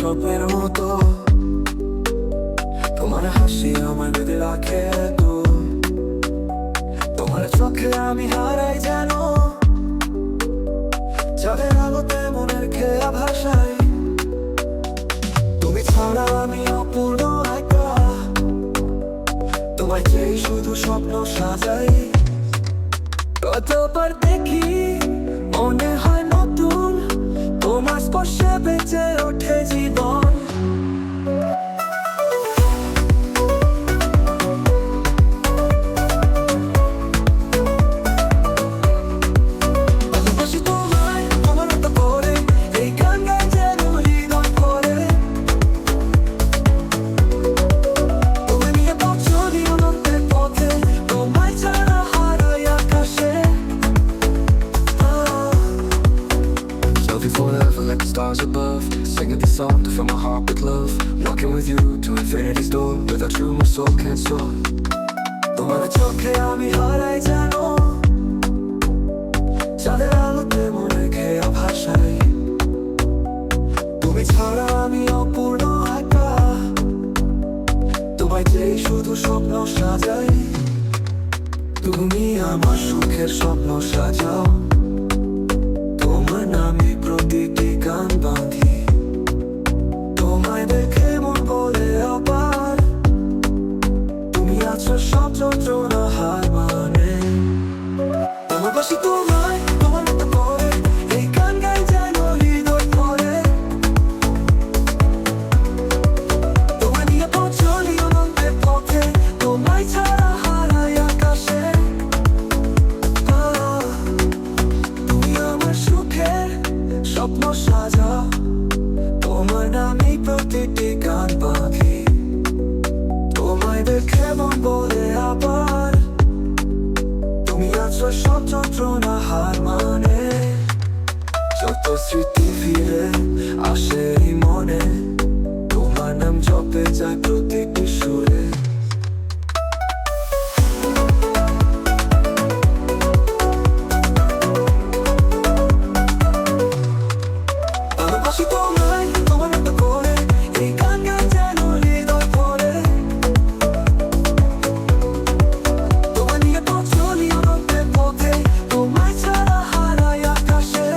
স্বপ্নের মতো, তোমার হাসি আমার বেঁধে রাখে তো, তোমার চোখে আমি হারাই যেন চাঁদের আলোতে মনের খেয়া ভাষায়। তুমি ছাড়া আমি অপূর্ণ একা, তোমায় চেয়ে শুধু স্বপ্ন সাজাই। কতবার দেখি মনে হয় নতুন, তোমার স্পর্শে বেঁচে ওঠে জীবন। ভালোবাসি তোমায় আমার মতো করে, এই গান গাই যেন হৃদয় ভরে। তুমি নিয়ে পথ চলি অনন্তের পথে, তোমায় ছাড়া হারাই আকাশে। Shall be forever like the stars above, singing this song to fill my heart with love. Walking with you to infinity's door, without you my soul can't soar. তোমার চোখে আমি হারাই যেন চাঁদের আলোতে মনে খেয়া ভাষায়। তুমি ছাড়া আমি অপূর্ণ একা, তোমায় চেয়ে শুধু স্বপ্ন সাজাই। তুমি আমার সুখের স্বপ্ন সাজাও, তোমার নামে প্রতিটি গান বাঁধি। তোমায় দেখে মন বলে আবার, তুমি আছো সব যন্ত্রণা হার মানে। ভালোবাসি তোমায় তোমার মতো করে, এই গান গাই যেন হৃদয় ভরে। তোমায় নিয়ে পথ চলি অনন্তের পথে, তোমায় ছাড়া হারাই আকাশে। তুমি আমার সুখের স্বপ্ন সাজাও, তোমার নামে প্রতিটি গান বাঁধি। তোমায় দেখে মন বলে আবার, তুমি আছো সব যন্ত্রণা হার মানে। যত স্মৃতি ফিরে আসে এই মনে, তোমার নাম জপে যায় প্রতিটি সুরে। ভালোবাসি তোমায় তোমার মতো করে, এই গান গাই যেন হৃদয় ভরে। তোমায় নিয়ে পথ চলি অনন্তের পথে, তোমায় ছাড়া হারাই আকাশে।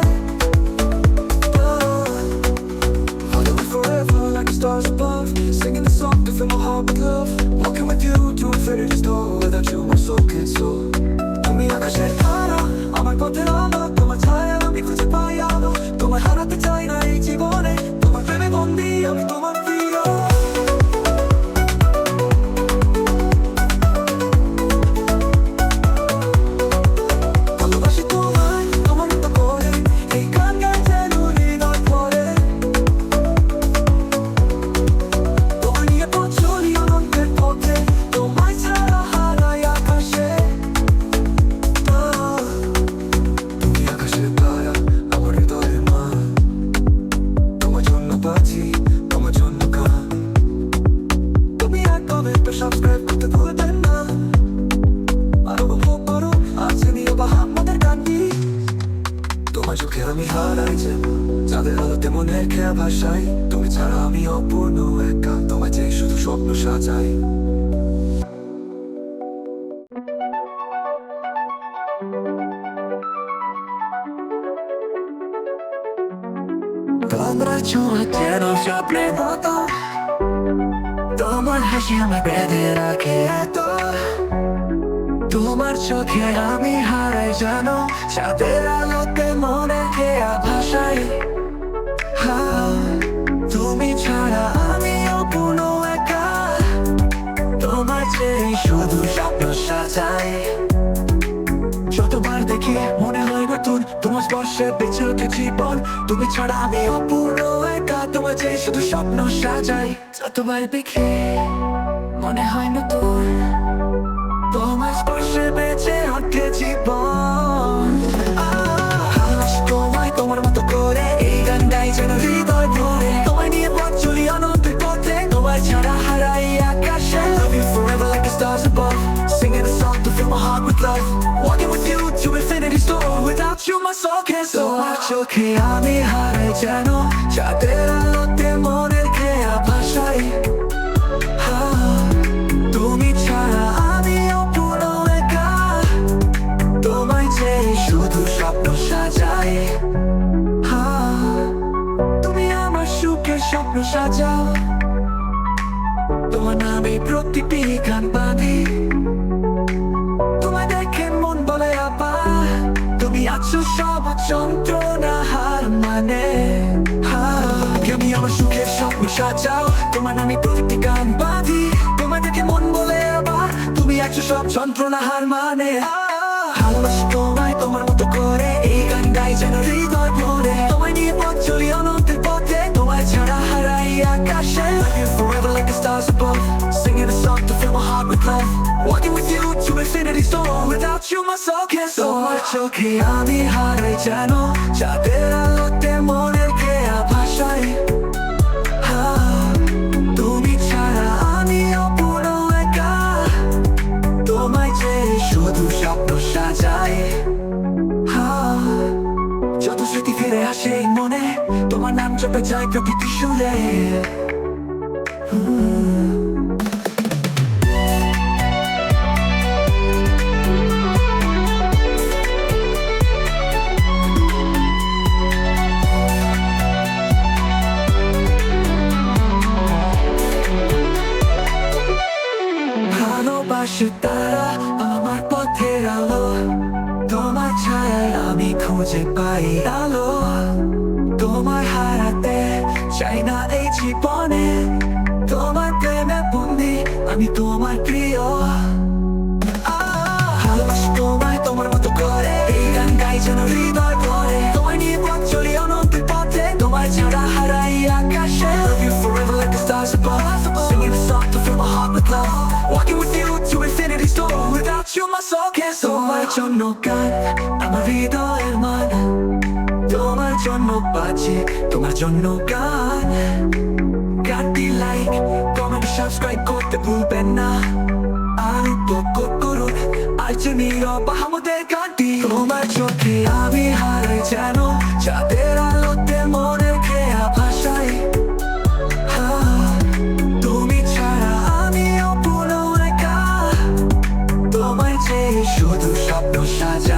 I'll live forever like the stars above, singing the song to fill my heart with love. Walking with you to infinity's door, without you my soul can't soar. তুমি আকাশের তারা, আমার পথের আলো, তোমার ছায়া আমি খুঁজে পাই আলো। তোমায় হারাতে চাই না এই জীবনে, তোমার প্রেমে বন্দি আমি তোমার প্রিয়। ভালোবাসি তোমায় তোমার মতো করে, এই গান গাই যেন হৃদয় ভরে। তোমায় নিয়ে পথ চলি অনন্তের পথে, তোমায় ছাড়া হারাই আকাশে। তুমি আকাশের তারা, আমার হৃদয়ের মা। তোমার জন্য বাঁচি, তোমার জন্য গান। তুমি একদম একটা সাবস্ক্রাইব করতে ভুলবেন না। আরো উপভোগ করো আজনীয় বাহাম্মদের গানটি। তোমার চোখে আমি হারাই যেন চাঁদের আলোতে মনের খেয়া ভাষায়। তুমি ছাড়া আমি অপূর্ণ একা, তোমায় চেয়ে শুধু স্বপ্ন সাজাই। তোমার ছোঁয়া যেন স্বপ্নের মতো, তোমার হাসি আমার বেঁধে রাখে এত। তোমার চোখে আমি হারাই যেন চাঁদের আলোতে মনে খেয়া ভাষায়। তুমি ছাড়া আমি অপূর্ণ একা, তোমার চেয়ে শুধু স্বপ্ন সাজাই। যতবার দেখি মনে হয় নতুন, তোমার স্পর্শে বেঁচে ওঠে জীবন। তুমি ছাড়া আমি অপূর্ণ একা, তোমার চেয়ে শুধু স্বপ্ন সাজাই। যতবার দেখি মনে হয় নতুন, তোমার স্পর্শে বেঁচে ওঠে জীবন। ভালোবাসি তোমায় তোমার মতো করে, এই গান গাই যেন হৃদয় ভরে। তোমায় নিয়ে পথ চলি অনন্তের পথে, তোমায় ছাড়া হারাই আকাশে। Love you forever like the stars above, singing a song to fill my heart with love. Walking with you to infinity's door, without you my soul can't soar. তোমার চোখে আমি হারাই যেন চাঁদের আলোতে মনের যন্ত্রণা হার মানে আমি আমার সুখের স্বপ্ন সাজাও, তোমার নামে প্রতিটি গান বাঁধি, তোমার দেখে মন বলে আবার তুমি একশো সব যন্ত্রণা হার মানে ভালোবাসি তোমায় তোমার মতো করে, এই গান গাই যেন হৃদয় ভরে, তোমায় নিয়ে পথ চলি অনন্তের পথে, তোমায় ছাড়া হারাই আকাশে। Love you forever like the stars above, singing a song to fill my heart with love, walking with you to infinity soul, without you my soul can't soar. তোমার চোখে আমি হারাই যেন চাঁদের আলোতে মনের খেয়া ভাষায়, তুমি ছাড়া আমি অপূর্ণ একা, তোমায় যে শুধু স্বপ্ন সাজাই। যত স্মৃতি ফিরে আসে মনে, তোমার নাম জপে যায় প্রকৃতি সুরে। ভালোবাসি তারা আমার পথের আলো, তোমার ছায়ায় আমি খুঁজে পাই আলো, তোমার হারাতে চাই না এই জীবনে, তোমার প্রেমে বন্দি আমি তোমার প্রিয়। ভালোবাসি তোমায় তোমার মতো করে, এই গান গাই যেন হৃদয় ভরে, তোমায় নিয়ে পথ চলি অনন্তের পথে, তোমায় ছাড়া হারাই আকাশে। Love you forever like the stars above, singing a song to fill my heart with love, walking with you to infinity soar, without you my soul can't soar. তোমার জন্য গান আমার হৃদয়ের মান, তোমার জন্য বাজে তোমার জন্য গান, গানটি লাইক কমেন্ট সাবস্ক্রাইব করতে ভুলবেন না, আর উপভোগ করুন আলচেনির বাহামুদের গানটি। তোমার চোখে আমি হারাই যেন চাঁদের আলোতে মনের খেয়া ভাষায়, তুমি ছাড়া আমি অপূর্ণ একা, তোমায় যে শুধু স্বপ্ন সাজা।